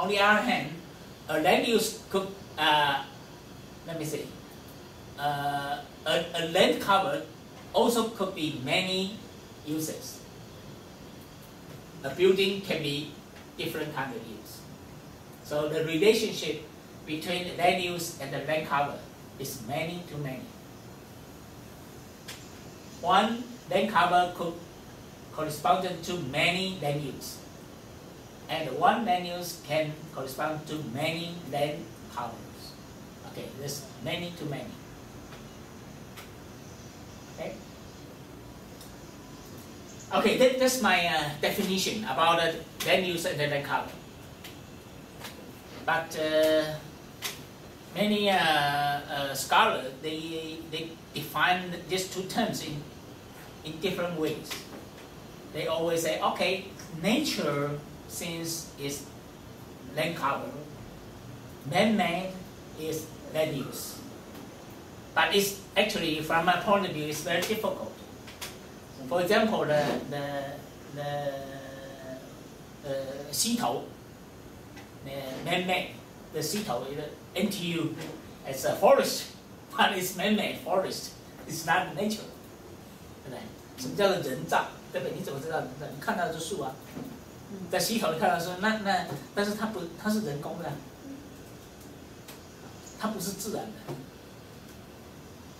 on the other hand, a land use could, let me see, a land cover also could be many uses. A building can be different kind of use. So the relationship between land use and the land cover is many to many. One land cover could correspond to many land use, and one land use can correspond to many land covers. Okay, there's many to many. Okay. Okay, that's my definition about land use and the land cover. But many scholars they define these two terms in different ways. They always say, okay, nature since is land cover, man-made is land use. But it's actually, from my point of view, it's very difficult. For example, the 溪头, man-made, the 溪头, NTU, it's a forest, but it's man-made forest. It's not nature. 对不对？什么叫做人造？对不对？你怎么知道人造？你看到的是树啊，在溪头你看到的是但是它是人工的，它不是自然的。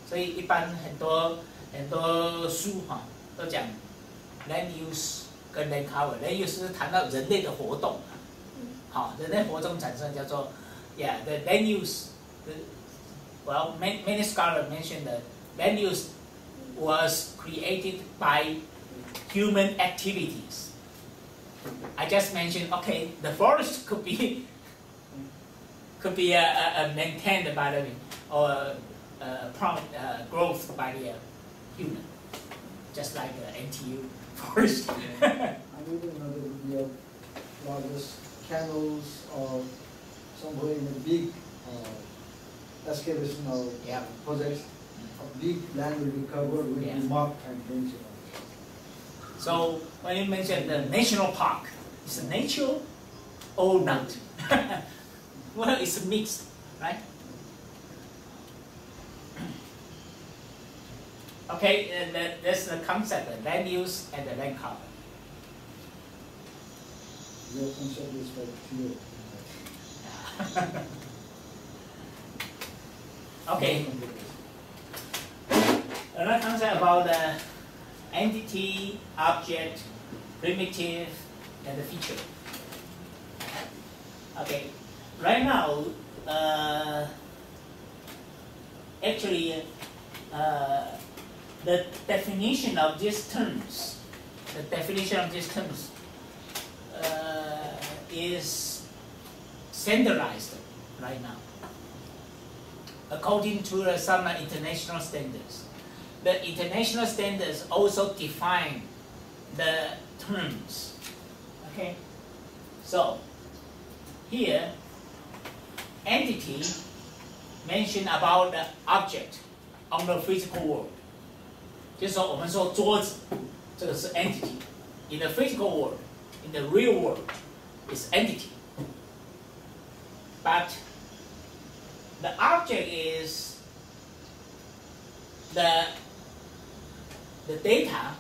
所以一般很多书哈都讲 land use 跟 land cover。land use 是谈到人类的活动，好，人类活动产生叫做 the land use。Well, many scholars mention that land use was created by human activities. I just mentioned, okay, the forest could be maintained by the or growth by the human, just like NTU forest. I don't know there would be largest canals or somewhere in a big excavation or projects. A big land will be covered with marked and fenced. So when you mention the national park, is it nature or not? Well, it's a mix, right? Okay, that's the concept, the land use and the land cover. Your concept is very clear. Okay. Another concept about the entity, object, primitive, and the feature. Okay, right now, actually, the definition of these terms, is standardized right now, according to some international standards. The international standards also define the terms. Okay, so here, entity mention about the object on the physical world. 就是说，我们说桌子，这个是 entity. In the physical world, in the real world, it's entity. But the object is the data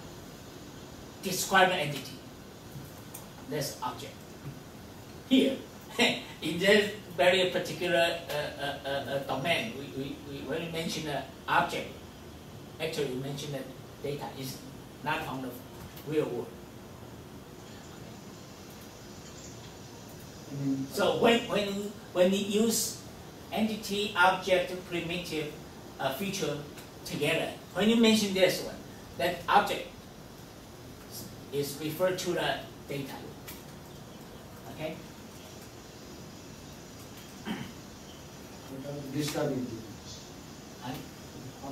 describe an entity. That's object. Here, in this very particular domain, when we mention the object, actually we mention that data is not from the real world. So when we use entity, object, primitive, feature together, when you mention this one, that object is referred to the data. Okay? Describing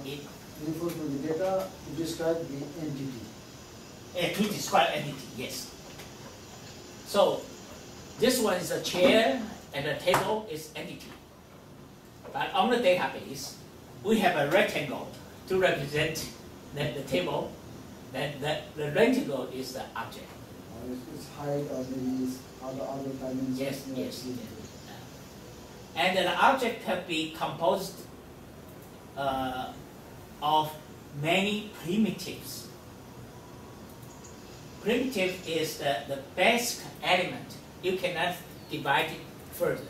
it refers to the data to describe the entity. To describe entity, yes. So this one is a chair and a table is entity. But on the database, we have a rectangle to represent the table. Then the rectangle is the object. Its height or maybe its other dimensions. Yes, yes. And the object can be composed of many primitives. Primitive is the basic element. You cannot divide it further.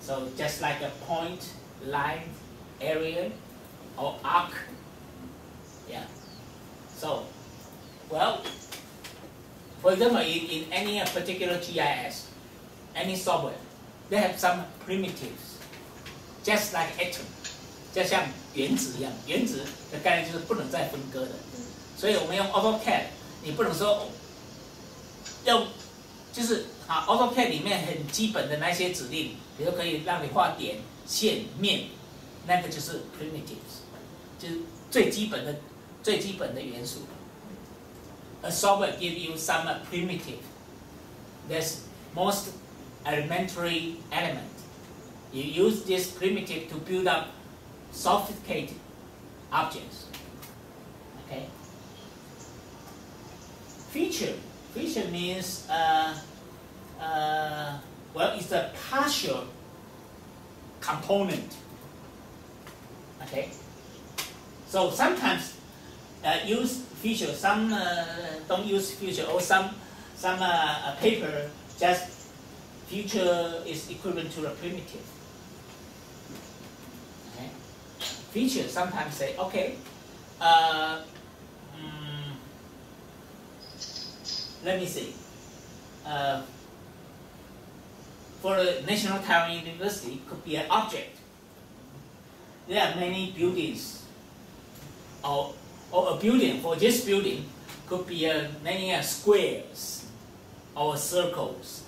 So just like a point, line, area, or arc. Yeah. So, well, for example, in any particular GIS, any software, they have some primitives, just like atom， 就像原子一样，原子的概念就是不能再分割的。所以我们用 AutoCAD， 你不能说用，就是AutoCAD 里面很基本的那些指令，比如可以让你画点、线、面，那个就是 primitives， 就是最基本的元素。A software gives you some primitive. That's most elementary element. You use this primitive to build up sophisticated objects. Okay. Feature means well, it's a partial component. Okay. So sometimes use feature, some don't use feature, or some paper just feature is equivalent to a primitive. Okay. Feature sometimes say, okay, let me see. For the National Taiwan University, it could be an object. There are many buildings, or a building. For this building, could be many squares or circles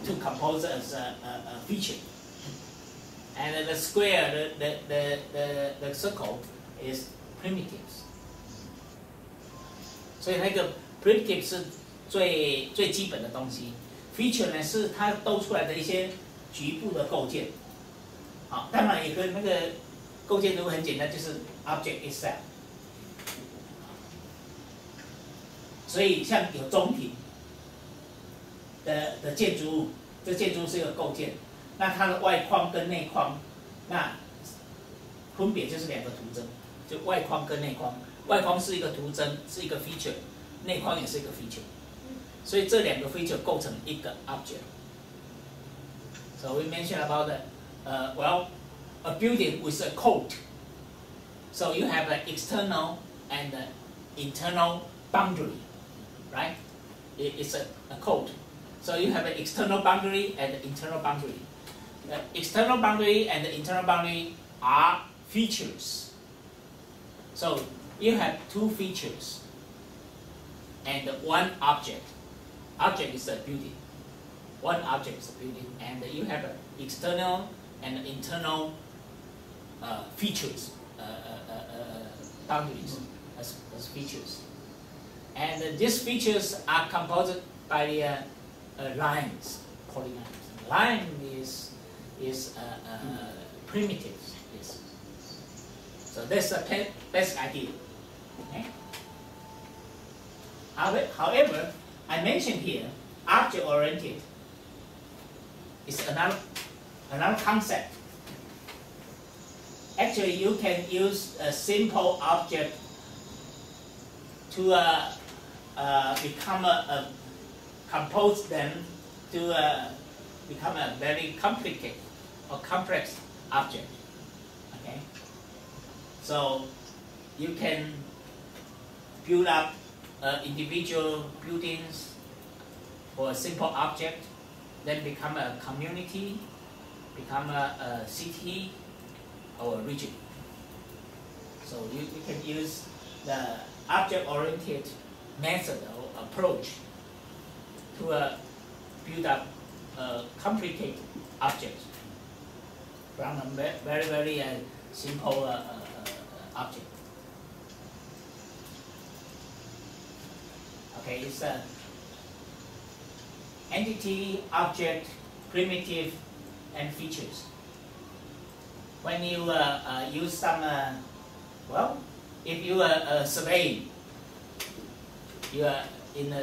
to compose as a feature. And the square, the circle is primitives. 所以那个 primitive 是最基本的东西 ，feature 呢是它兜出来的一些局部的构件。好，当然也跟那个构建如果很简单，就是 object itself。所以像有中庭的建筑物，这建筑物是一个构件，那它的外框跟内框，那分别就是两个图征，就外框跟内框。外框是一个图征，是一个 feature， 内框也是一个 feature， 所以这两个 feature 构成一个 object。So we mentioned about well, a building with a coat. So you have an external and an internal boundary, right? It's a coat. So you have an external boundary and an internal boundary. The external boundary and the internal boundary are features. So you have two features and one object. Object is a building. One object is a building, and you have an external and internal features, boundaries as features. And these features are composed by lines, polygons. Line is primitives. Yes. So that's the best idea. Okay? However, I mentioned here, object-oriented is another concept. Actually, you can use a simple object to compose them to become a very complicated or complex object. Okay, so you can build up individual buildings for a simple object, then become a community, become a city or a region. So you can use the object-oriented method or approach to build up a complicated object from a very, very simple object. Okay, it's entity, object, primitive, and features. When you use some, well, if you are surveying, you are in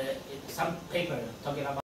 some paper talking about